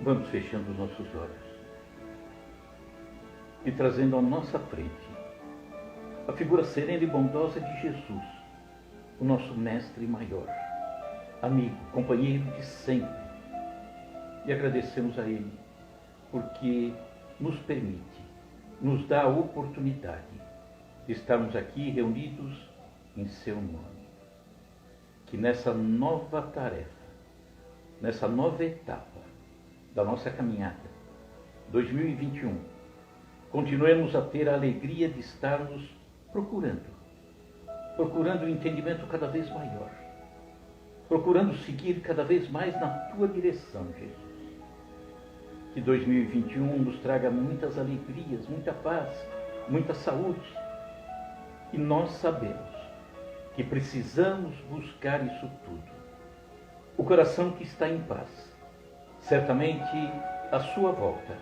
Vamos fechando os nossos olhos e trazendo à nossa frente a figura serena e bondosa de Jesus, o nosso mestre maior, amigo, companheiro de sempre. E agradecemos a Ele porque nos permite, nos dá a oportunidade de estarmos aqui reunidos em seu nome. Que nessa nova tarefa, nessa nova etapa da nossa caminhada, 2021, continuemos a ter a alegria de estarmos procurando um entendimento cada vez maior, procurando seguir cada vez mais na tua direção, Jesus. Que 2021 nos traga muitas alegrias, muita paz, muita saúde. E nós sabemos que precisamos buscar isso tudo. O coração que está em paz, certamente à sua volta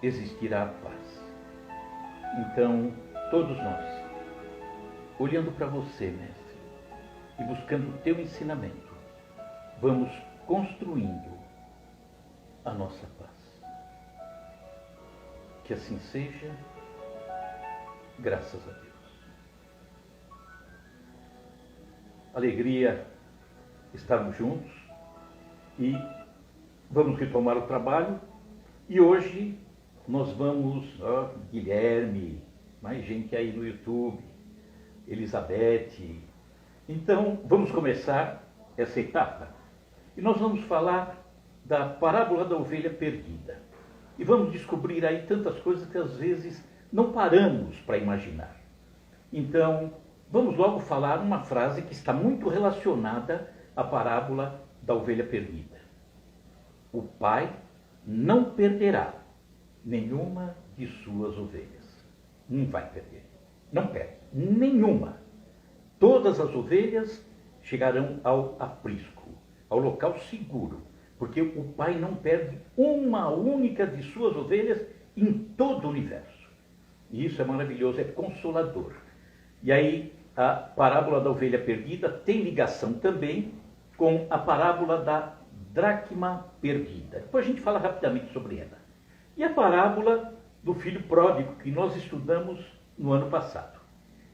existirá a paz. Então, todos nós, olhando para você, Mestre, e buscando o teu ensinamento, vamos construindo a nossa paz. Que assim seja, graças a Deus. Alegria estarmos juntos e vamos retomar o trabalho. E hoje nós vamos, Guilherme, mais gente aí no YouTube, Elizabeth. Então, vamos começar essa etapa. E nós vamos falar da parábola da ovelha perdida. E vamos descobrir aí tantas coisas que às vezes não paramos para imaginar. Então, vamos logo falar uma frase que está muito relacionada à parábola da ovelha perdida. O pai não perderá nenhuma de suas ovelhas. Não vai perder. Não perde. Nenhuma. Todas as ovelhas chegarão ao aprisco, ao local seguro, porque o pai não perde uma única de suas ovelhas em todo o universo. E isso é maravilhoso, é consolador. E aí, a parábola da ovelha perdida tem ligação também com a parábola da dracma perdida. Depois a gente fala rapidamente sobre ela. E a parábola do filho pródigo, que nós estudamos no ano passado.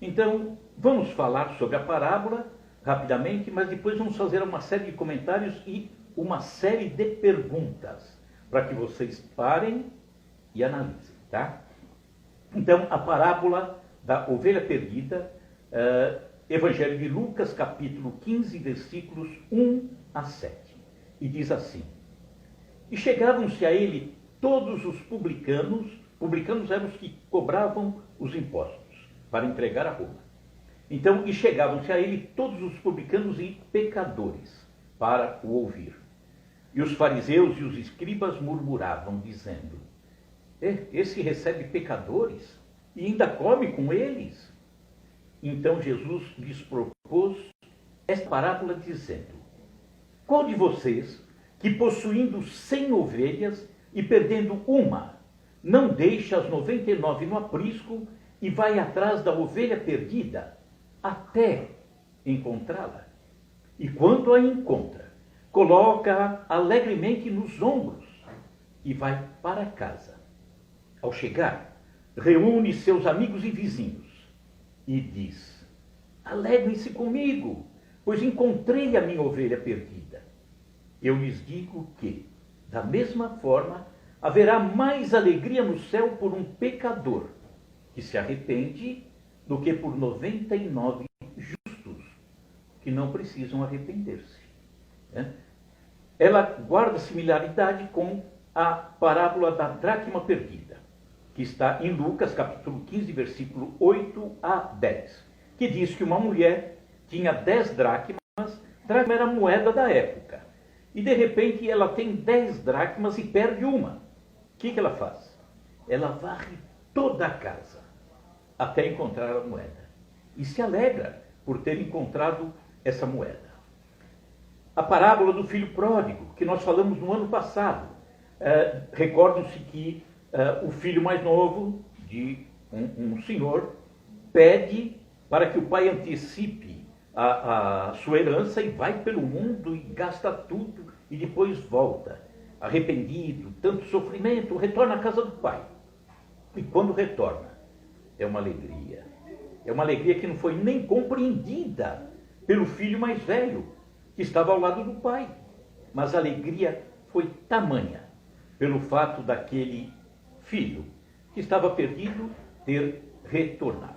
Então, vamos falar sobre a parábola rapidamente, mas depois vamos fazer uma série de comentários e uma série de perguntas, para que vocês parem e analisem, tá? Então, a parábola da ovelha perdida, Evangelho de Lucas, capítulo 15, versículos 1 a 7. E diz assim: E chegavam-se a ele todos os publicanos eram os que cobravam os impostos para entregar a Roma. Então, e chegavam-se a ele todos os publicanos e pecadores para o ouvir. E os fariseus e os escribas murmuravam, dizendo: Esse recebe pecadores e ainda come com eles? Então Jesus lhes propôs esta parábola, dizendo: Qual de vocês, que possuindo 100 ovelhas e perdendo uma, não deixa as 99 no aprisco e vai atrás da ovelha perdida até encontrá-la? E quando a encontra, coloca-a alegremente nos ombros e vai para casa. Ao chegar, reúne seus amigos e vizinhos e diz: Alegrem-se comigo, pois encontrei a minha ovelha perdida. Eu lhes digo que, da mesma forma, haverá mais alegria no céu por um pecador que se arrepende do que por 99 justos que não precisam arrepender-se. Ela guarda similaridade com a parábola da dracma perdida, que está em Lucas, capítulo 15, versículo 8 a 10, que diz que uma mulher tinha 10 dracmas, dracma era a moeda da época, e de repente ela tem 10 dracmas e perde uma. O que ela faz? Ela varre toda a casa até encontrar a moeda, e se alegra por ter encontrado essa moeda. A parábola do filho pródigo, que nós falamos no ano passado. Recordam-se que o filho mais novo de um senhor pede para que o pai antecipe a sua herança e vai pelo mundo e gasta tudo e depois volta. arrependido, tanto sofrimento, retorna à casa do pai. E quando retorna, é uma alegria. É uma alegria que não foi nem compreendida pelo filho mais velho, que estava ao lado do pai. Mas a alegria foi tamanha pelo fato daquele filho que estava perdido ter retornado.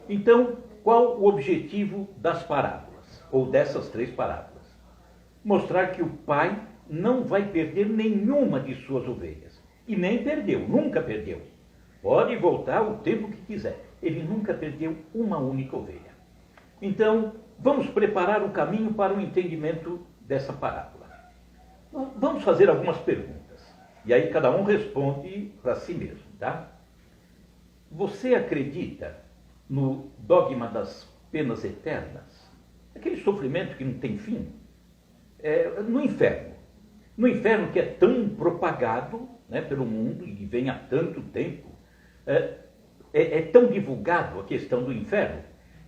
Então, qual o objetivo das parábolas, ou dessas 3 parábolas? Mostrar que o pai não vai perder nenhuma de suas ovelhas. E nem perdeu, nunca perdeu. Pode voltar o tempo que quiser. Ele nunca perdeu uma única ovelha. Então, vamos preparar o caminho para o entendimento dessa parábola. Vamos fazer algumas perguntas. E aí cada um responde para si mesmo, tá? Você acredita no dogma das penas eternas? Aquele sofrimento que não tem fim? No inferno. No inferno que é tão propagado, né, pelo mundo e vem há tanto tempo, é tão divulgado a questão do inferno.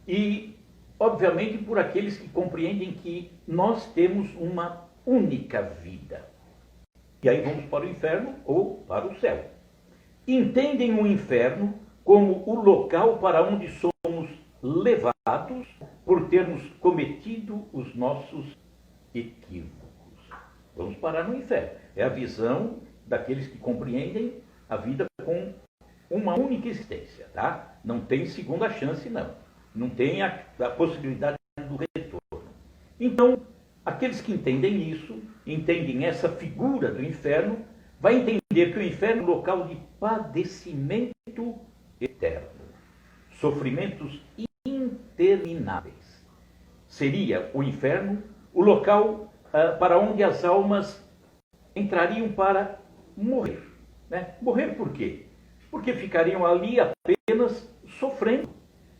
E, obviamente, por aqueles que compreendem que nós temos uma única vida. E aí vamos para o inferno ou para o céu. Entendem o inferno como o local para onde somos levados por termos cometido os nossos equívocos. Vamos parar no inferno. É a visão daqueles que compreendem a vida com uma única existência, tá? Não tem segunda chance, não. Não tem a possibilidade do retorno. Então, aqueles que entendem isso, entendem essa figura do inferno, vai entender que o inferno é um local de padecimento eterno, sofrimentos intermináveis. Seria o inferno o local para onde as almas entrariam para morrer. Né? Morrer por quê? Porque ficariam ali apenas sofrendo,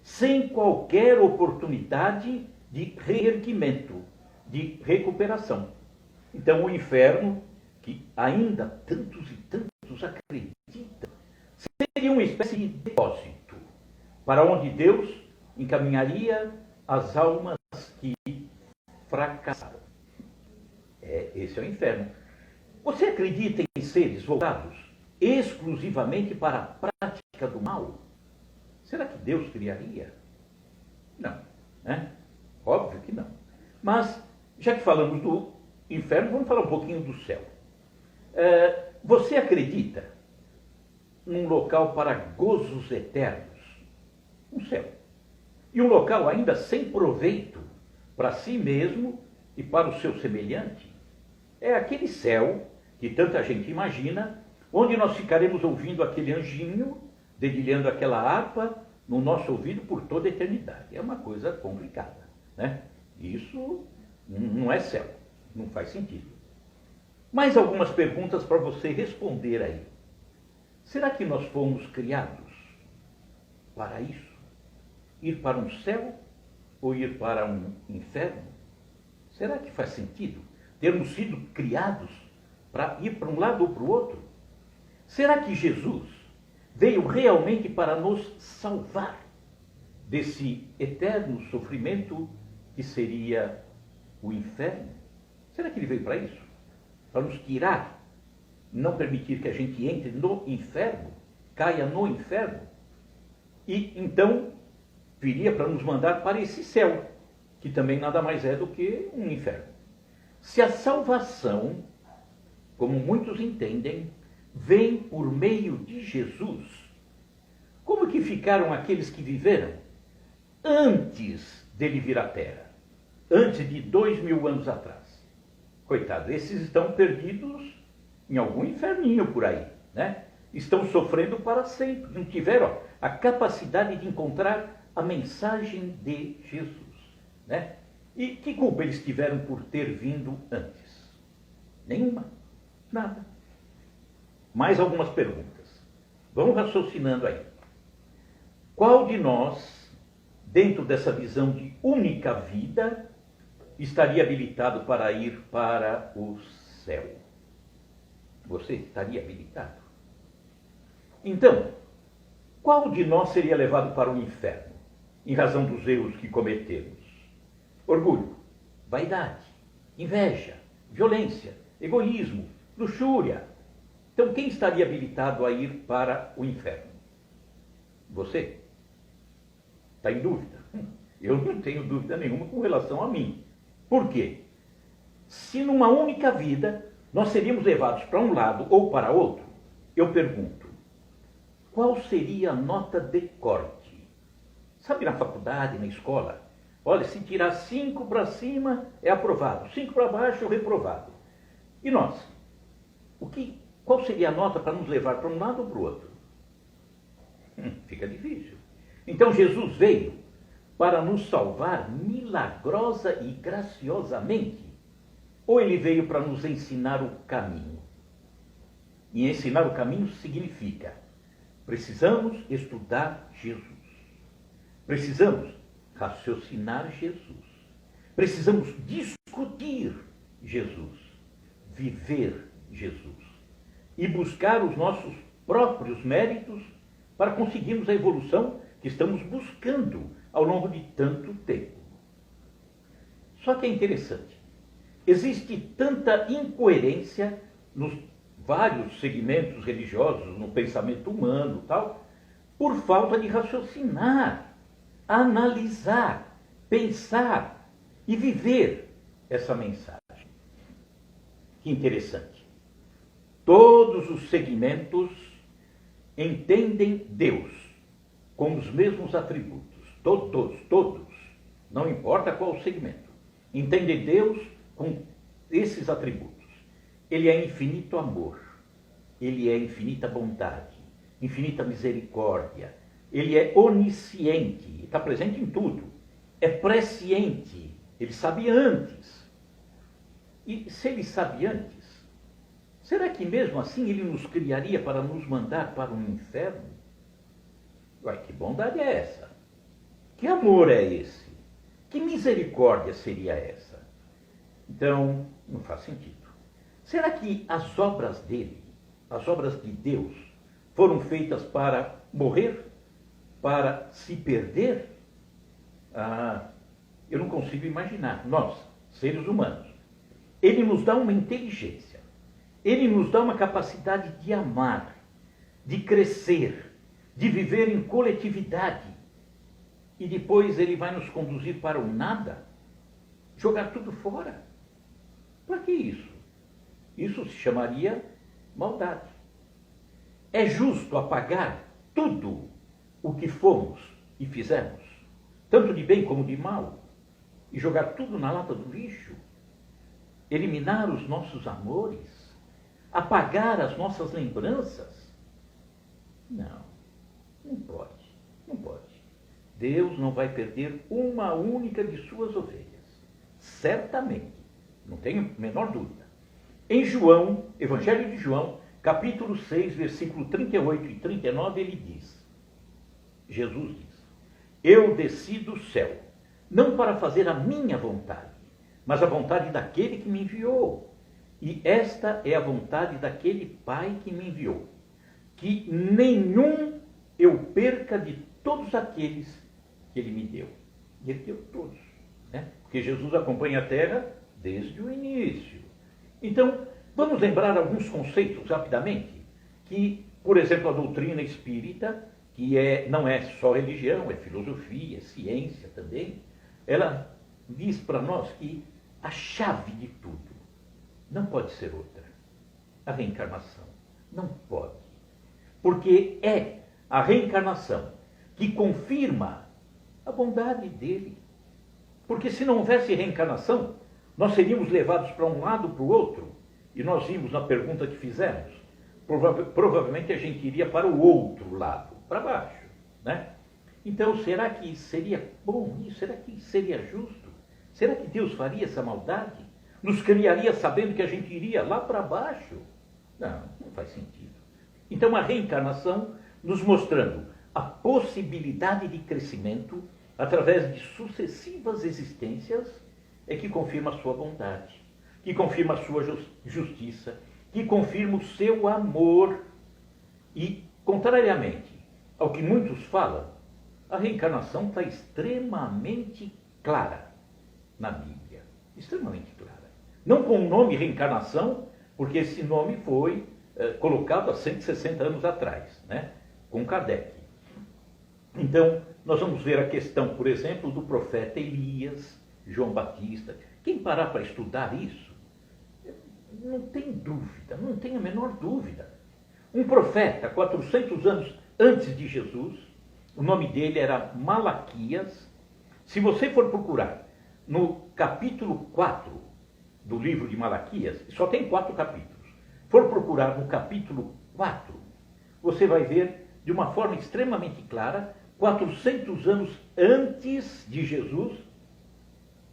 sem qualquer oportunidade de reerguimento, de recuperação. Então o inferno, que ainda tantos e tantos acreditam, seria uma espécie de depósito para onde Deus encaminharia as almas que fracassaram. Esse é o inferno. Você acredita em seres voltados exclusivamente para a prática do mal? Será que Deus criaria? Não. Né? Óbvio que não. Mas, já que falamos do inferno, vamos falar um pouquinho do céu. Você acredita num local para gozos eternos? Um céu. E um local ainda sem proveito para si mesmo e para o seu semelhante? É aquele céu que tanta gente imagina, onde nós ficaremos ouvindo aquele anjinho dedilhando aquela harpa no nosso ouvido por toda a eternidade. É uma coisa complicada, né? Isso não é céu, não faz sentido. Mais algumas perguntas para você responder aí. Será que nós fomos criados para isso? Ir para um céu ou ir para um inferno? Será que faz sentido termos sido criados para ir para um lado ou para o outro? Será que Jesus veio realmente para nos salvar desse eterno sofrimento que seria o inferno? Será que ele veio para isso? Para nos tirar, não permitir que a gente entre no inferno, caia no inferno? E então viria para nos mandar para esse céu, que também nada mais é do que um inferno. Se a salvação, como muitos entendem, vem por meio de Jesus, como que ficaram aqueles que viveram antes dele vir à Terra? Antes de 2000 anos atrás. Coitados, esses estão perdidos em algum inferninho por aí, né? Estão sofrendo para sempre. Não tiveram a capacidade de encontrar a mensagem de Jesus, né? E que culpa eles tiveram por ter vindo antes? Nenhuma. Nada. Mais algumas perguntas. Vamos raciocinando aí. Qual de nós, dentro dessa visão de única vida, estaria habilitado para ir para o céu? Você estaria habilitado? Então, qual de nós seria levado para o inferno, em razão dos erros que cometemos? Orgulho, vaidade, inveja, violência, egoísmo, luxúria. Então, quem estaria habilitado a ir para o inferno? Você? Está em dúvida? Eu não tenho dúvida nenhuma com relação a mim. Por quê? Se numa única vida nós seríamos levados para um lado ou para outro, eu pergunto, qual seria a nota de corte? Sabe, na faculdade, na escola? Olha, se tirar 5 para cima é aprovado, 5 para baixo é reprovado. E nós? Qual seria a nota para nos levar para um lado ou para o outro? Fica difícil. Então Jesus veio para nos salvar milagrosa e graciosamente? Ou ele veio para nos ensinar o caminho? E ensinar o caminho significa, precisamos estudar Jesus. Precisamos raciocinar Jesus. Precisamos discutir Jesus. Viver Jesus. E buscar os nossos próprios méritos para conseguirmos a evolução que estamos buscando ao longo de tanto tempo. Só que é interessante. Existe tanta incoerência nos vários segmentos religiosos, no pensamento humano, tal, por falta de raciocinar, analisar, pensar e viver essa mensagem. Que interessante. Todos os segmentos entendem Deus com os mesmos atributos. Todos. Não importa qual o segmento. Entendem Deus com esses atributos. Ele é infinito amor. Ele é infinita bondade. Infinita misericórdia. Ele é onisciente. Está presente em tudo. É presciente. Ele sabe antes. E se ele sabe antes, será que mesmo assim ele nos criaria para nos mandar para um inferno? Uai, que bondade é essa? Que amor é esse? Que misericórdia seria essa? Então, não faz sentido. Será que as obras dele, as obras de Deus, foram feitas para morrer? Para se perder? Eu não consigo imaginar. Nós, seres humanos, ele nos dá uma inteligência, ele nos dá uma capacidade de amar, de crescer, de viver em coletividade. E depois ele vai nos conduzir para o nada, jogar tudo fora. Para que isso? Isso se chamaria maldade. É justo apagar tudo o que fomos e fizemos, tanto de bem como de mal, e jogar tudo na lata do lixo? Eliminar os nossos amores? Apagar as nossas lembranças? Não, não pode, não pode. Deus não vai perder uma única de suas ovelhas. Certamente, não tenho a menor dúvida. Em João, Evangelho de João, capítulo 6, versículo 38 e 39, ele diz, Jesus diz, eu desci do céu, não para fazer a minha vontade, mas a vontade daquele que me enviou. E esta é a vontade daquele Pai que me enviou, que nenhum eu perca de todos aqueles que ele me deu. E ele deu todos, né? Porque Jesus acompanha a terra desde o início. Então, vamos lembrar alguns conceitos rapidamente, que, por exemplo, a doutrina espírita, que não é só religião, é filosofia, é ciência também, ela diz para nós que a chave de tudo não pode ser outra. A reencarnação. Não pode. Porque é a reencarnação que confirma a bondade dele. Porque se não houvesse reencarnação, nós seríamos levados para um lado, para o outro, e nós vimos na pergunta que fizemos, provavelmente a gente iria para o outro lado, para baixo, né? Então, será que seria bom isso? Será que seria justo? Será que Deus faria essa maldade? Nos criaria sabendo que a gente iria lá para baixo? Não, não faz sentido. Então, a reencarnação nos mostrando a possibilidade de crescimento através de sucessivas existências é que confirma a sua bondade, que confirma a sua justiça, que confirma o seu amor. E, contrariamente ao que muitos falam, a reencarnação está extremamente clara na Bíblia. Extremamente clara. Não com o nome reencarnação, porque esse nome foi colocado há 160 anos atrás, né? Com Kardec. Então, nós vamos ver a questão, por exemplo, do profeta Elias, João Batista. Quem parar para estudar isso, não tem dúvida, não tem a menor dúvida. Um profeta, 400 anos antes de Jesus, o nome dele era Malaquias. Se você for procurar no capítulo 4 do livro de Malaquias, só tem 4 capítulos. For procurar no capítulo 4, você vai ver de uma forma extremamente clara, 400 anos antes de Jesus,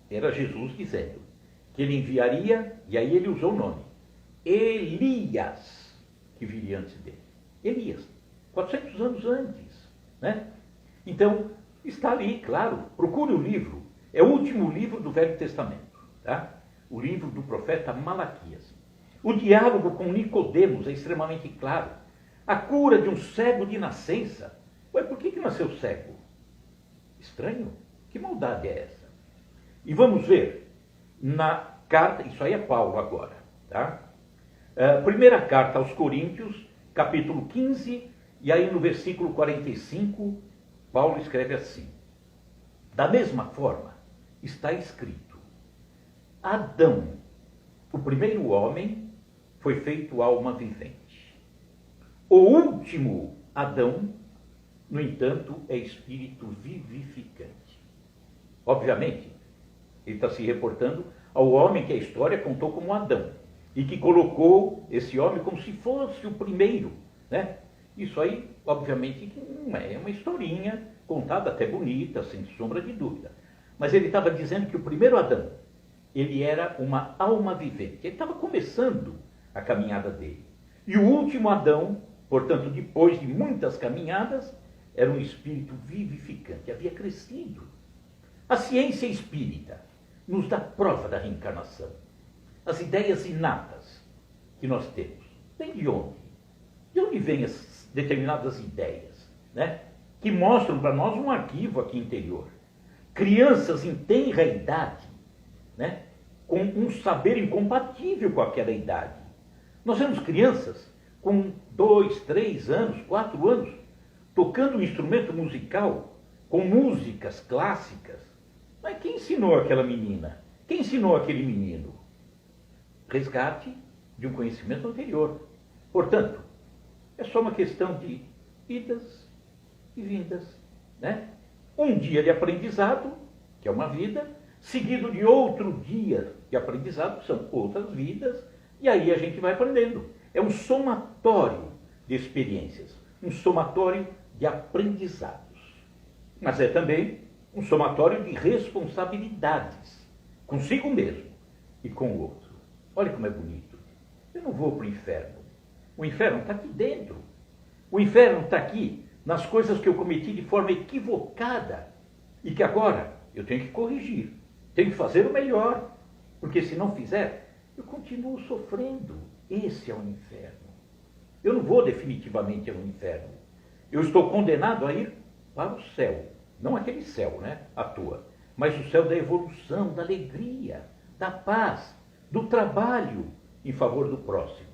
era Jesus dizendo que ele enviaria, e aí ele usou o nome, Elias, que viria antes dele. Elias, 400 anos antes, né? Então, está ali, claro, procure o livro, é o último livro do Velho Testamento, tá? O livro do profeta Malaquias. O diálogo com Nicodemos é extremamente claro. A cura de um cego de nascença. Ué, por que nasceu cego? Estranho. Que maldade é essa? E vamos ver na carta, isso aí é Paulo agora, tá? Primeira carta aos Coríntios, capítulo 15, e aí no versículo 45, Paulo escreve assim: da mesma forma, está escrito, Adão, o primeiro homem, foi feito alma vivente. O último Adão, no entanto, é espírito vivificante. Obviamente, ele está se reportando ao homem que a história contou como Adão, e que colocou esse homem como se fosse o primeiro, né? Isso aí, obviamente, é uma historinha contada até bonita, sem sombra de dúvida. Mas ele estava dizendo que o primeiro Adão, ele era uma alma vivente. Ele estava começando a caminhada dele. E o último Adão, portanto, depois de muitas caminhadas, era um espírito vivificante, havia crescido. A ciência espírita nos dá prova da reencarnação. As ideias inatas que nós temos. Vem de onde? De onde vêm essas determinadas ideias, né? Que mostram para nós um arquivo aqui interior. Crianças em tenra idade, né? Com um saber incompatível com aquela idade. Nós vemos crianças com 2, 3 anos, 4 anos, tocando um instrumento musical com músicas clássicas. Mas quem ensinou aquela menina? Quem ensinou aquele menino? Resgate de um conhecimento anterior. Portanto, é só uma questão de idas e vindas, né? Um dia de aprendizado, que é uma vida, seguido de outro dia de aprendizado, que são outras vidas, e aí a gente vai aprendendo. É um somatório de experiências, um somatório de aprendizados. Mas é também um somatório de responsabilidades, consigo mesmo e com o outro. Olha como é bonito. Eu não vou para o inferno. O inferno está aqui dentro. O inferno está aqui nas coisas que eu cometi de forma equivocada e que agora eu tenho que corrigir. Tenho que fazer o melhor, porque se não fizer, eu continuo sofrendo. Esse é o inferno. Eu não vou definitivamente ao inferno. Eu estou condenado a ir para o céu. Não aquele céu, né, à toa, mas o céu da evolução, da alegria, da paz, do trabalho em favor do próximo.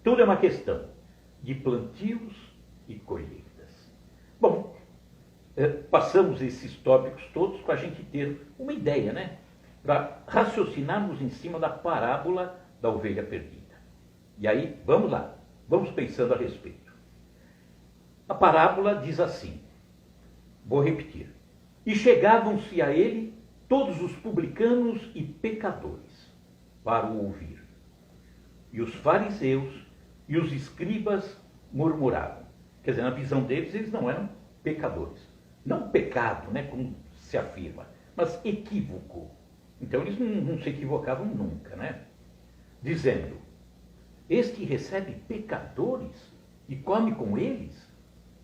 Tudo é uma questão de plantios e colheitas. Bom, passamos esses tópicos todos para a gente ter uma ideia, né? Para raciocinarmos em cima da parábola da ovelha perdida. E aí, vamos lá, vamos pensando a respeito. A parábola diz assim, vou repetir. E chegavam-se a ele todos os publicanos e pecadores para o ouvir. E os fariseus e os escribas murmuravam. Quer dizer, na visão deles, eles não eram pecadores. Não pecado, né, como se afirma, mas equívoco. Então eles não se equivocavam nunca, né? Dizendo, este recebe pecadores e come com eles?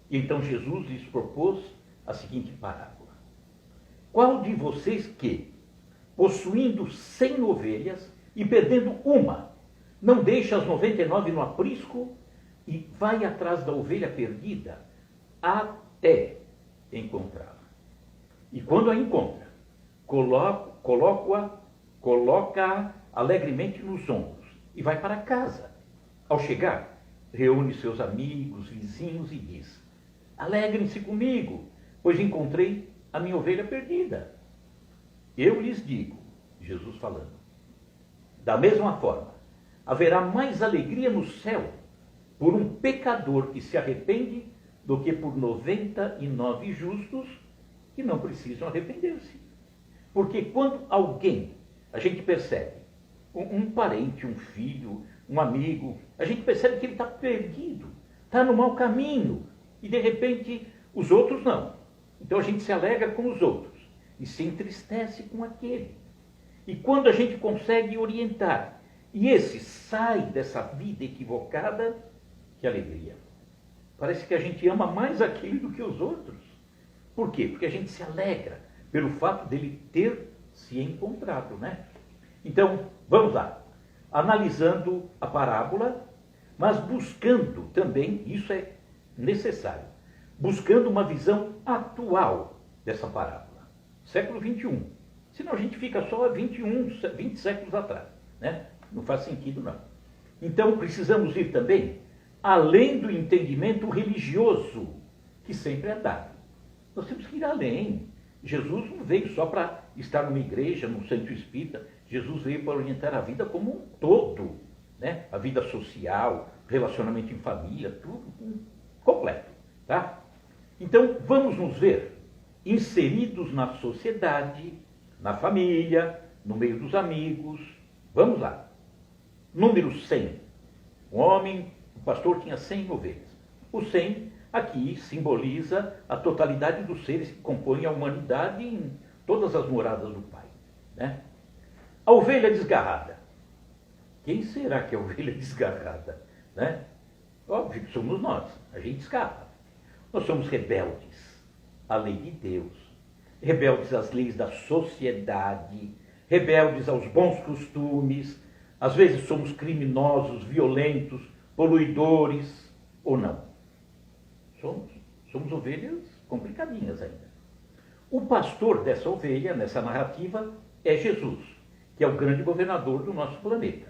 E então Jesus lhes propôs a seguinte parábola. Qual de vocês que, possuindo 100 ovelhas e perdendo uma, não deixa as 99 no aprisco e vai atrás da ovelha perdida até encontrá-la? E quando a encontra, coloca-a alegremente nos ombros e vai para casa. Ao chegar, reúne seus amigos, vizinhos e diz: alegrem-se comigo, pois encontrei a minha ovelha perdida. Eu lhes digo, Jesus falando, da mesma forma, haverá mais alegria no céu por um pecador que se arrepende do que por 99 justos que não precisam arrepender-se. Porque quando alguém, a gente percebe, um parente, um filho, um amigo, a gente percebe que ele está perdido, está no mau caminho, e de repente os outros não. Então a gente se alegra com os outros e se entristece com aquele. E quando a gente consegue orientar, e esse sai dessa vida equivocada, que alegria. Parece que a gente ama mais aquele do que os outros. Por quê? Porque a gente se alegra pelo fato dele ter se encontrado, né? Então, vamos lá. Analisando a parábola, mas buscando também, isso é necessário, buscando uma visão atual dessa parábola. Século 21. Senão a gente fica só a 20 séculos atrás, né? Não faz sentido, não. Então, precisamos ir também além do entendimento religioso, que sempre é dado. Nós temos que ir além. Jesus não veio só para estar numa igreja, num centro espírita. Jesus veio para orientar a vida como um todo, né? A vida social, relacionamento em família, tudo completo, tá? Então, vamos nos ver inseridos na sociedade, na família, no meio dos amigos. Vamos lá. Número 100. O pastor tinha 100 ovelhas. O 100 aqui simboliza a totalidade dos seres que compõem a humanidade em todas as moradas do Pai, né? A ovelha desgarrada. Quem será que é a ovelha desgarrada, né? Óbvio que somos nós, a gente escapa. Nós somos rebeldes à lei de Deus, rebeldes às leis da sociedade, rebeldes aos bons costumes. Às vezes somos criminosos, violentos, poluidores, ou não. Somos ovelhas complicadinhas ainda. O pastor dessa ovelha, nessa narrativa, é Jesus, que é o grande governador do nosso planeta.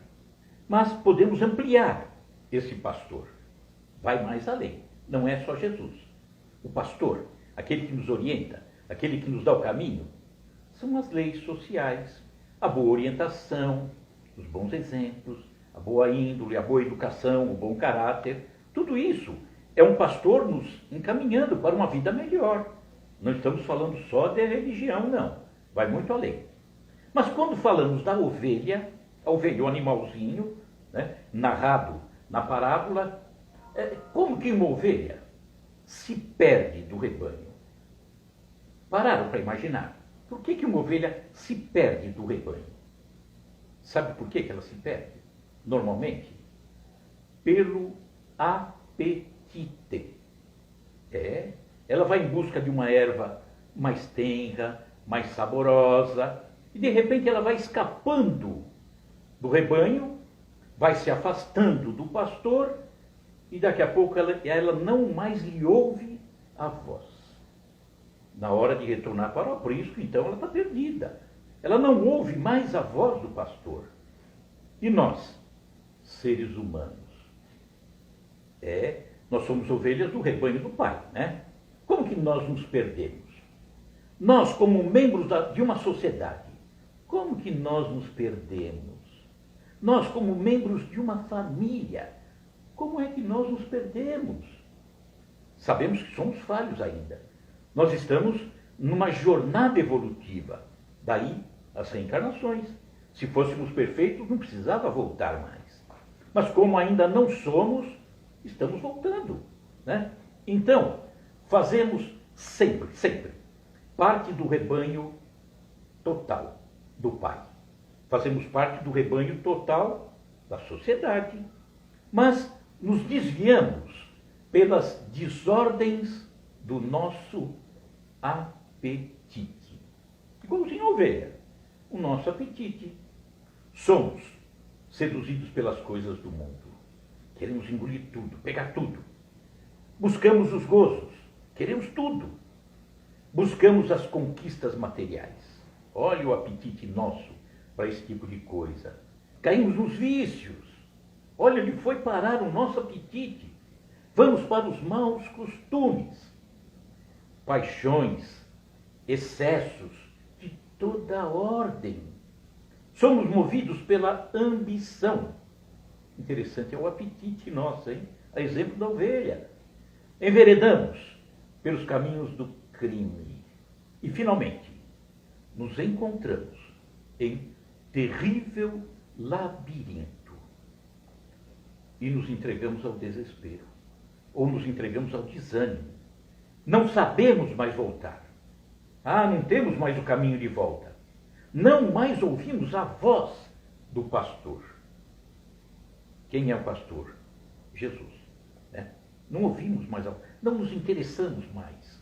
Mas podemos ampliar esse pastor. Vai mais além. Não é só Jesus. O pastor, aquele que nos orienta, aquele que nos dá o caminho, são as leis sociais, a boa orientação, os bons exemplos, a boa índole, a boa educação, o bom caráter. Tudo isso é um pastor nos encaminhando para uma vida melhor. Não estamos falando só de religião, não. Vai muito além. Mas quando falamos da ovelha, a ovelha, o animalzinho, né, narrado na parábola, como que uma ovelha se perde do rebanho? Pararam para imaginar. Por que uma ovelha se perde do rebanho? Sabe por que ela se perde? Normalmente, pelo apetite. Ela vai em busca de uma erva mais tenra, mais saborosa, e de repente ela vai escapando do rebanho, vai se afastando do pastor, e daqui a pouco ela não mais lhe ouve a voz. Na hora de retornar para o aprisco, então ela está perdida. Ela não ouve mais a voz do pastor. E nós, seres humanos, nós somos ovelhas do rebanho do Pai, né? Como que nós nos perdemos? Nós, como membros de uma sociedade, como que nós nos perdemos? Nós, como membros de uma família, como é que nós nos perdemos? Sabemos que somos falhos ainda. Nós estamos numa jornada evolutiva. Daí as reencarnações. Se fôssemos perfeitos, não precisava voltar mais. Mas como ainda não somos, estamos voltando, né? Então, fazemos sempre parte do rebanho total do Pai. Fazemos parte do rebanho total da sociedade. Mas nos desviamos pelas desordens do nosso apetite. Igualzinho a ovelha, o nosso apetite. Somos seduzidos pelas coisas do mundo. Queremos engolir tudo, pegar tudo. Buscamos os gozos, queremos tudo. Buscamos as conquistas materiais. Olha o apetite nosso para esse tipo de coisa. Caímos nos vícios. Olha, ele foi parar o nosso apetite. Vamos para os maus costumes, paixões, excessos de toda ordem. Somos movidos pela ambição. Interessante, é o apetite nosso, hein? A exemplo da ovelha. Enveredamos pelos caminhos do crime. E, finalmente, nos encontramos em terrível labirinto. E nos entregamos ao desespero. Ou nos entregamos ao desânimo. Não sabemos mais voltar. Não temos mais o caminho de volta. Não mais ouvimos a voz do pastor. Quem é o pastor? Jesus. Né? Não ouvimos mais, não nos interessamos mais.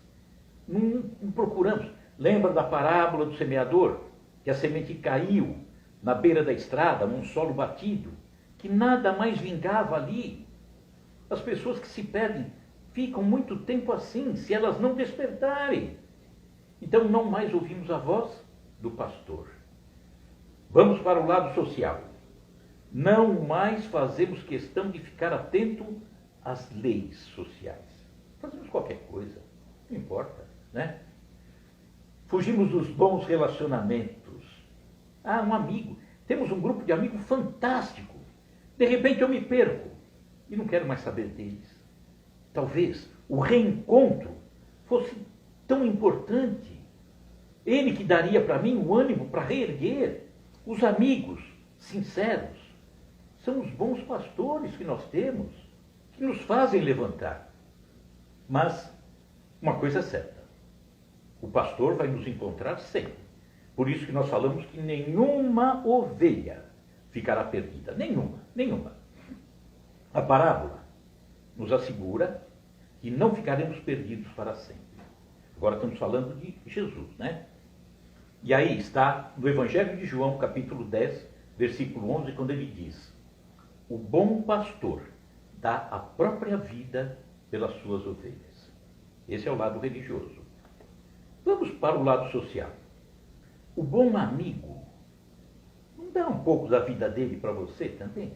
Não procuramos. Lembra da parábola do semeador? Que a semente caiu na beira da estrada, num solo batido, que nada mais vingava ali. As pessoas que se perdem ficam muito tempo assim, se elas não despertarem. Então não mais ouvimos a voz do pastor. Vamos para o lado social. Não mais fazemos questão de ficar atento às leis sociais. Fazemos qualquer coisa, não importa, né? Fugimos dos bons relacionamentos. Um amigo. Temos um grupo de amigos fantástico. De repente eu me perco e não quero mais saber deles. Talvez o reencontro fosse tão importante. Ele que daria para mim o ânimo para reerguer. Os amigos sinceros são os bons pastores que nós temos, que nos fazem levantar. Mas uma coisa é certa, o pastor vai nos encontrar sempre. Por isso que nós falamos que nenhuma ovelha ficará perdida. Nenhuma. A parábola nos assegura que não ficaremos perdidos para sempre. Agora estamos falando de Jesus, né? E aí está no Evangelho de João, capítulo 10, versículo 11, quando ele diz: o bom pastor dá a própria vida pelas suas ovelhas. Esse é o lado religioso. Vamos para o lado social. O bom amigo não dá um pouco da vida dele para você também?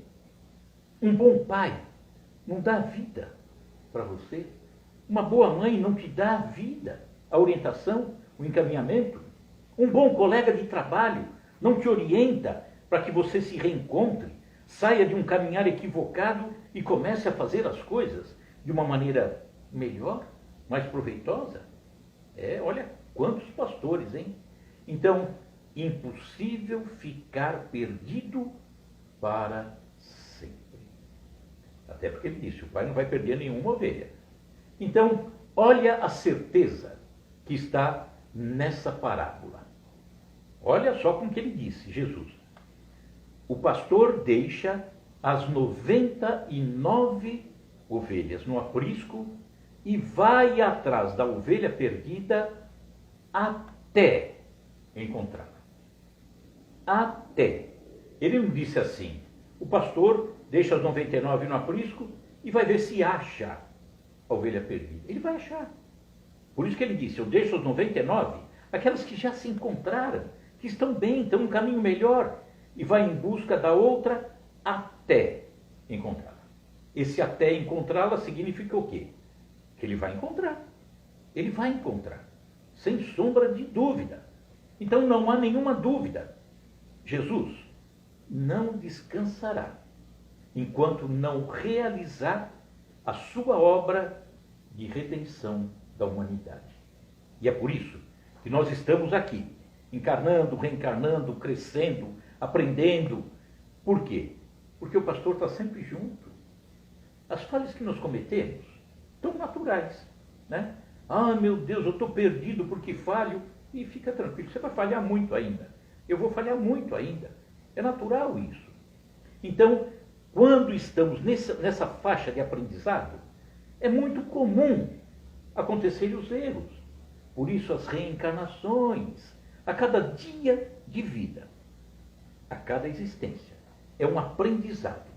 Um bom pai não dá vida para você? Uma boa mãe não te dá a vida, a orientação, o encaminhamento? Um bom colega de trabalho não te orienta para que você se reencontre, saia de um caminhar equivocado e comece a fazer as coisas de uma maneira melhor, mais proveitosa? Olha quantos pastores, hein? Então, impossível ficar perdido para sempre. Até porque ele disse, o pai não vai perder nenhuma ovelha. Então, olha a certeza que está nessa parábola. Olha só como que ele disse, Jesus. O pastor deixa as 99 ovelhas no aprisco e vai atrás da ovelha perdida até encontrá-la. Até. Ele não disse assim, o pastor deixa as 99 no aprisco e vai ver se acha a ovelha perdida. Ele vai achar. Por isso que ele disse, eu deixo as 99, aquelas que já se encontraram, que estão bem, estão num caminho melhor, e vai em busca da outra até encontrá-la. Esse até encontrá-la significa o quê? Que ele vai encontrar. Ele vai encontrar, sem sombra de dúvida. Então não há nenhuma dúvida. Jesus não descansará enquanto não realizar a sua obra de redenção da humanidade. E é por isso que nós estamos aqui, encarnando, reencarnando, crescendo, aprendendo. Por quê? Porque o pastor está sempre junto. As falhas que nós cometemos são naturais, né? Meu Deus, eu estou perdido porque falho. E fica tranquilo, você vai falhar muito ainda. Eu vou falhar muito ainda. É natural isso. Então, quando estamos nessa faixa de aprendizado, é muito comum acontecerem os erros. Por isso as reencarnações, a cada dia de vida, a cada existência, é um aprendizado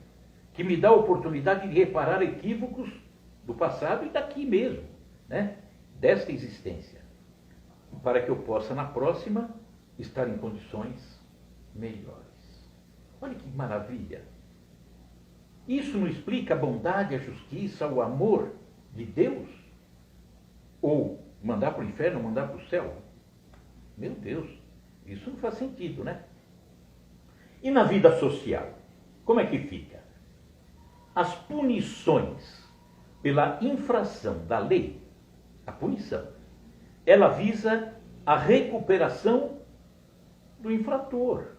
que me dá a oportunidade de reparar equívocos do passado e daqui mesmo, né? Desta existência, para que eu possa na próxima estar em condições melhores. Olha que maravilha! Isso não explica a bondade, a justiça, o amor de Deus? Ou mandar para o inferno, mandar para o céu? Meu Deus, isso não faz sentido, né? E na vida social, como é que fica? As punições pela infração da lei, a punição, ela visa a recuperação do infrator.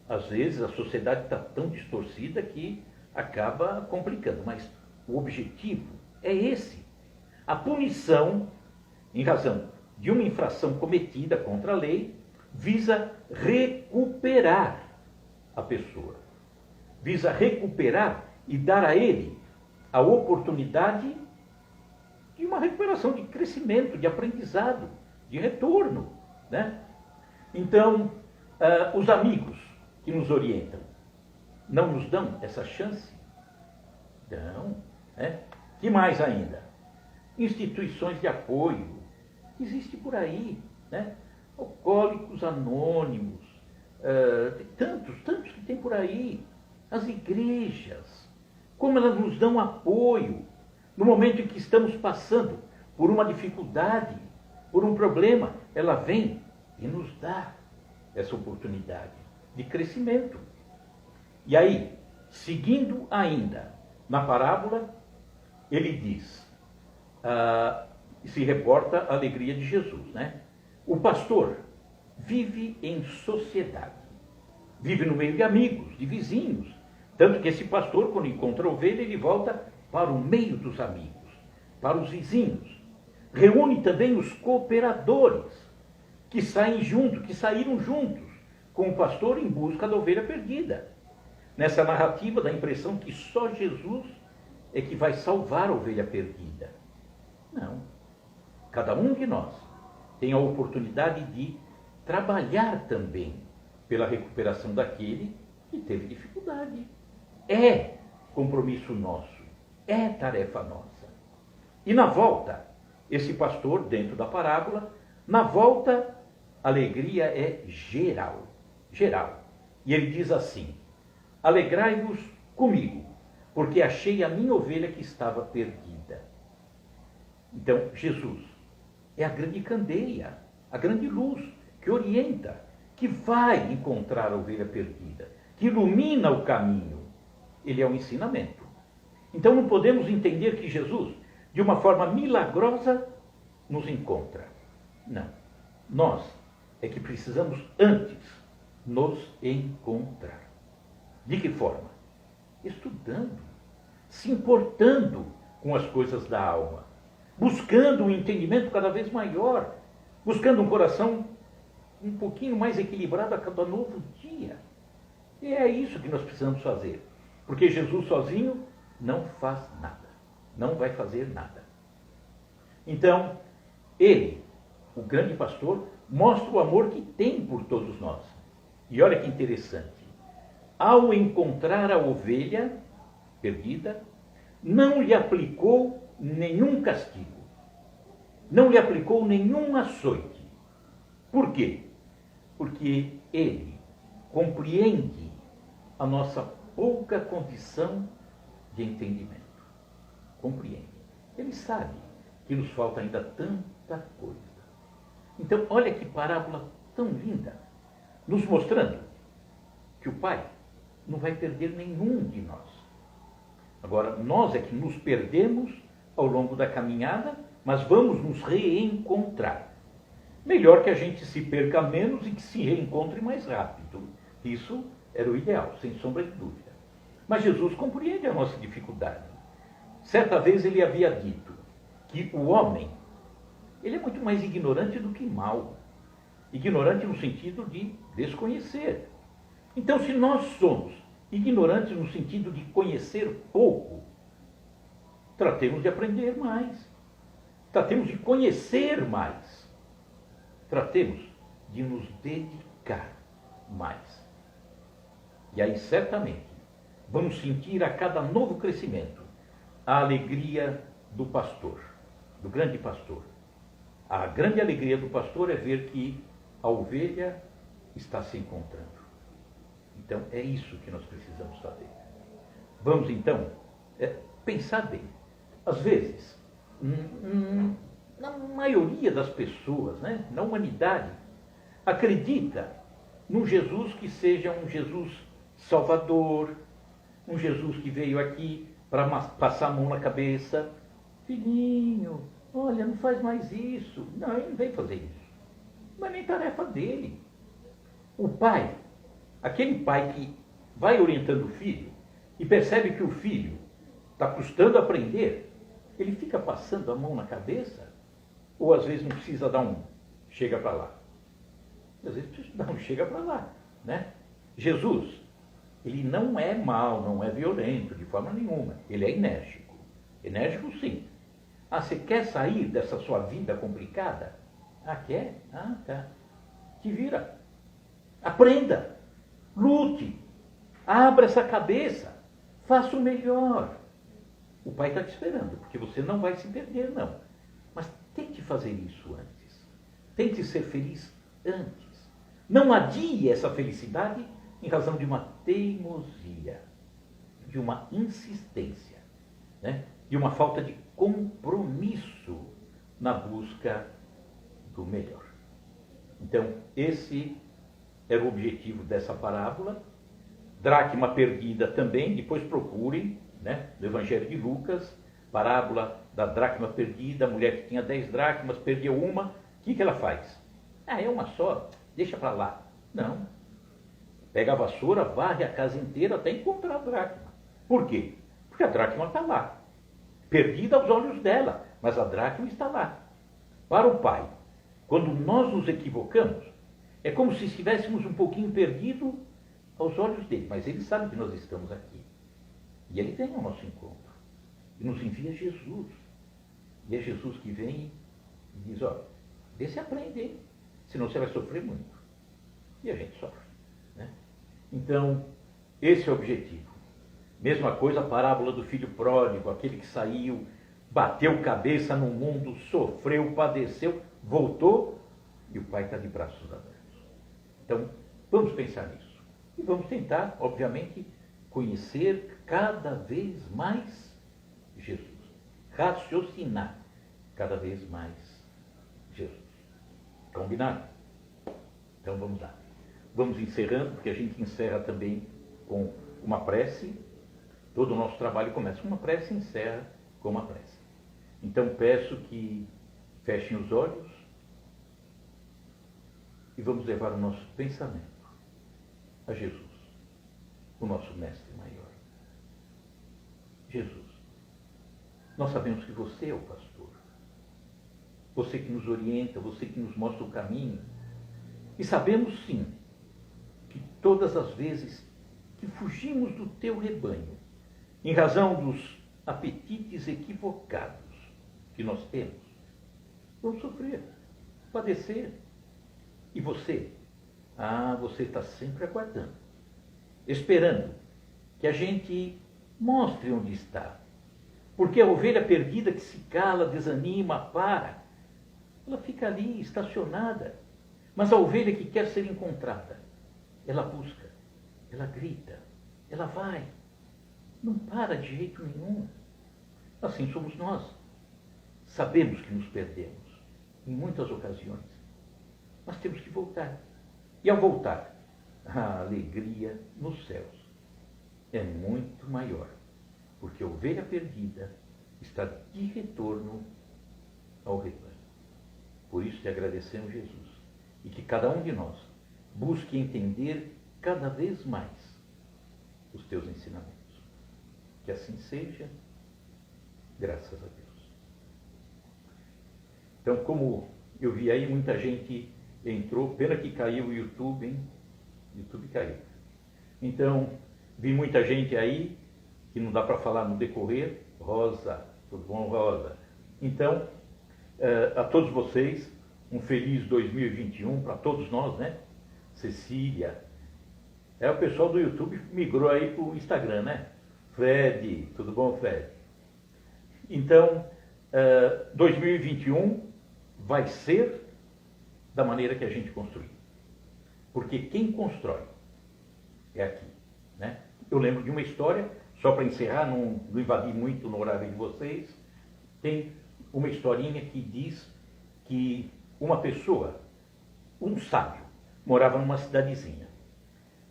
Às vezes a sociedade está tão distorcida que acaba complicando, mas o objetivo é esse. A punição, em razão de uma infração cometida contra a lei, visa recuperar a pessoa. Visa recuperar e dar a ele a oportunidade de uma recuperação, de crescimento, de aprendizado, de retorno, né? Então, os amigos que nos orientam não nos dão essa chance? Dão, né? Que mais ainda? Instituições de apoio, que existe por aí, né? Alcoólicos Anônimos, tantos que tem por aí. As igrejas, como elas nos dão apoio no momento em que estamos passando por uma dificuldade, por um problema, ela vem e nos dá essa oportunidade de crescimento. E aí, seguindo ainda na parábola, ele diz, se reporta a alegria de Jesus, né? O pastor vive em sociedade, vive no meio de amigos, de vizinhos, tanto que esse pastor, quando encontra a ovelha, ele volta para o meio dos amigos, para os vizinhos. Reúne também os cooperadores, que saem juntos, que saíram juntos com o pastor em busca da ovelha perdida. Nessa narrativa dá a impressão que só Jesus é que vai salvar a ovelha perdida. Não. Cada um de nós tem a oportunidade de trabalhar também pela recuperação daquele que teve dificuldade. É compromisso nosso, é tarefa nossa. E na volta, esse pastor, dentro da parábola, na volta, a alegria é geral, geral. E ele diz assim, alegrai-vos comigo, porque achei a minha ovelha que estava perdida. Então, Jesus é a grande candeia, a grande luz que orienta, que vai encontrar a ovelha perdida, que ilumina o caminho. Ele é um ensinamento. Então não podemos entender que Jesus, de uma forma milagrosa, nos encontra. Não. Nós é que precisamos antes nos encontrar. De que forma? Estudando, se importando com as coisas da alma, buscando um entendimento cada vez maior, buscando um coração um pouquinho mais equilibrado a cada novo dia. E é isso que nós precisamos fazer. Porque Jesus sozinho não faz nada. Não vai fazer nada. Então, ele, o grande pastor, mostra o amor que tem por todos nós. E olha que interessante. Ao encontrar a ovelha perdida, não lhe aplicou nenhum castigo. Não lhe aplicou nenhum açoite. Por quê? Porque ele compreende a nossa pouca condição de entendimento. Compreende. Ele sabe que nos falta ainda tanta coisa. Então, olha que parábola tão linda, nos mostrando que o Pai não vai perder nenhum de nós. Agora, nós é que nos perdemos ao longo da caminhada, mas vamos nos reencontrar. Melhor que a gente se perca menos e que se reencontre mais rápido. Isso era o ideal, sem sombra de dúvida. Mas Jesus compreende a nossa dificuldade. Certa vez ele havia dito que o homem, ele é muito mais ignorante do que mau. Ignorante no sentido de desconhecer. Então, se nós somos ignorantes no sentido de conhecer pouco, tratemos de aprender mais. Tratemos de conhecer mais. Tratemos de nos dedicar mais. E aí, certamente, vamos sentir a cada novo crescimento a alegria do pastor, do grande pastor. A grande alegria do pastor é ver que a ovelha está se encontrando. Então, é isso que nós precisamos fazer. vamos então pensar bem. Às vezes, na maioria das pessoas, né, na humanidade, acredita num Jesus que seja um Jesus salvador, um Jesus que veio aqui para passar a mão na cabeça. Filhinho, olha, não faz mais isso. Não, ele não veio fazer isso. Não é nem tarefa dele. O pai, aquele pai que vai orientando o filho e percebe que o filho está custando aprender, ele fica passando a mão na cabeça, ou às vezes não precisa dar um chega para lá. Às vezes precisa dar um chega para lá, né? Jesus, ele não é mau, não é violento de forma nenhuma. Ele é enérgico. Enérgico sim. Ah, você quer sair dessa sua vida complicada? Ah, quer? Ah, tá. Te vira. Aprenda. Lute. Abra essa cabeça. Faça o melhor. O pai está te esperando, porque você não vai se perder, não. Mas tente fazer isso antes. Tente ser feliz antes. Não adie essa felicidade em razão de uma teimosia, de uma insistência, né? De uma falta de compromisso na busca do melhor. Então, esse era o objetivo dessa parábola. Dracma perdida também, depois procurem, né, no Evangelho de Lucas, parábola da dracma perdida, a mulher que tinha 10 dracmas, perdeu uma, o que ela faz? Ah, é uma só, deixa para lá. Não. Pega a vassoura, varre a casa inteira até encontrar a dracma. Por quê? Porque a dracma está lá. Perdida aos olhos dela, mas a dracma está lá. Para o pai, quando nós nos equivocamos, é como se estivéssemos um pouquinho perdido aos olhos dele, mas ele sabe que nós estamos aqui. E ele vem ao nosso encontro. E nos envia Jesus. E é Jesus que vem e diz, ó, vê se aprende, hein? Senão você vai sofrer muito. E a gente sofre, né? Então, esse é o objetivo. Mesma coisa a parábola do filho pródigo, aquele que saiu, bateu cabeça no mundo, sofreu, padeceu, voltou e o pai está de braços abertos. Então, vamos pensar nisso. E vamos tentar, obviamente, conhecer cada vez mais Jesus. Raciocinar cada vez mais Jesus. Combinado? Então vamos lá. Vamos encerrando, porque a gente encerra também com uma prece. Todo o nosso trabalho começa com uma prece e encerra com uma prece. Então peço que fechem os olhos e vamos levar o nosso pensamento a Jesus, o nosso mestre maior. Jesus, nós sabemos que você é o pastor. Você que nos orienta, você que nos mostra o caminho. E sabemos sim que todas as vezes que fugimos do teu rebanho, em razão dos apetites equivocados que nós temos, vamos sofrer, padecer. E você? Ah, você está sempre aguardando, esperando que a gente mostre onde está. Porque a ovelha perdida que se cala, desanima, para, ela fica ali estacionada. Mas a ovelha que quer ser encontrada, ela busca, ela grita, ela vai, não para de jeito nenhum. Assim somos nós. Sabemos que nos perdemos em muitas ocasiões, mas temos que voltar. E ao voltar, a alegria nos céus é muito maior, porque a ovelha perdida está de retorno ao rebanho. Por isso te agradecemos, Jesus, e que cada um de nós busque entender cada vez mais os teus ensinamentos. Que assim seja, graças a Deus. Então, como eu vi aí, muita gente entrou, pena que caiu o YouTube, hein? YouTube caiu. Então, vi muita gente aí, que não dá para falar no decorrer. Rosa, tudo bom, Rosa? Então, a todos vocês, um feliz 2021 para todos nós, né? Cecília. O pessoal do YouTube migrou aí para o Instagram, né? Fred, tudo bom, Fred? Então, 2021 vai ser da maneira que a gente construiu. Porque quem constrói é aqui, né? Eu lembro de uma história só para encerrar, não invadir muito no horário de vocês, tem uma historinha que diz que uma pessoa, um sábio, morava numa cidadezinha.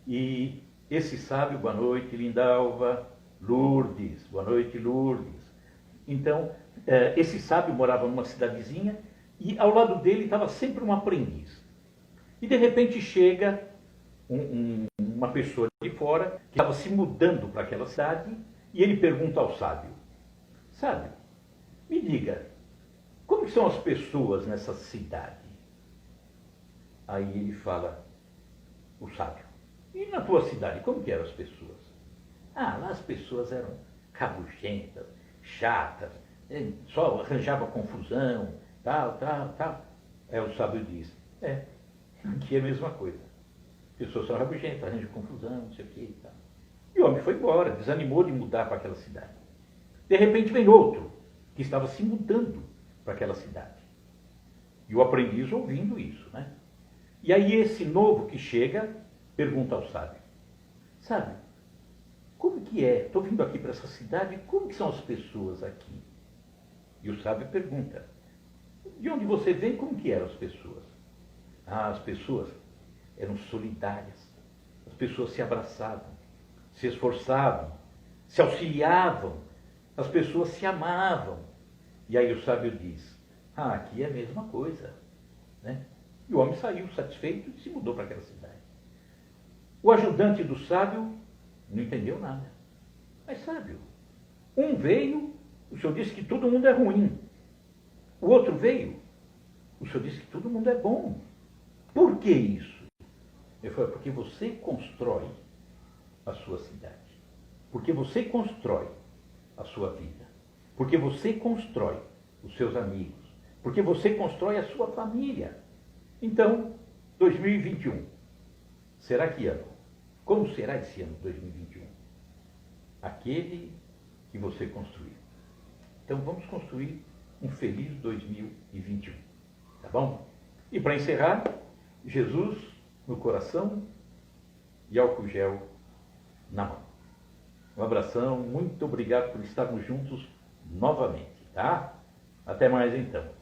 E esse sábio, boa noite, Lindalva, Lourdes, boa noite, Lourdes. Então, esse sábio morava numa cidadezinha e ao lado dele estava sempre um aprendiz. E de repente chega uma pessoa de fora que estava se mudando para aquela cidade e ele pergunta ao sábio: sábio, me diga, como são as pessoas nessa cidade? Aí ele fala, o sábio, e na tua cidade, como que eram as pessoas? Ah, lá as pessoas eram rabugentas, chatas, só arranjava confusão, tal. Aí o sábio diz, aqui é a mesma coisa. As pessoas são rabugentas, arranjam confusão, não sei o que e tal. E o homem foi embora, desanimou de mudar para aquela cidade. De repente vem outro, que estava se mudando para aquela cidade. E o aprendiz ouvindo isso, né? E aí esse novo que chega, pergunta ao sábio, sábio, como que é? Estou vindo aqui para essa cidade, como que são as pessoas aqui? E o sábio pergunta, de onde você vem, como que eram as pessoas? Ah, as pessoas eram solidárias, as pessoas se abraçavam, se esforçavam, se auxiliavam, as pessoas se amavam. E aí o sábio diz, aqui é a mesma coisa, né? E o homem saiu satisfeito e se mudou para aquela cidade. O ajudante do sábio não entendeu nada. Mas sábio, um veio, o senhor disse que todo mundo é ruim. O outro veio, o senhor disse que todo mundo é bom. Por que isso? Ele falou, porque você constrói a sua cidade. Porque você constrói a sua vida. Porque você constrói os seus amigos. Porque você constrói a sua família. Então, 2021, será que ano? Como será esse ano 2021? Aquele que você construiu. Então vamos construir um feliz 2021, tá bom? E para encerrar, Jesus no coração e álcool gel na mão. Um abração, muito obrigado por estarmos juntos novamente, tá? Até mais então.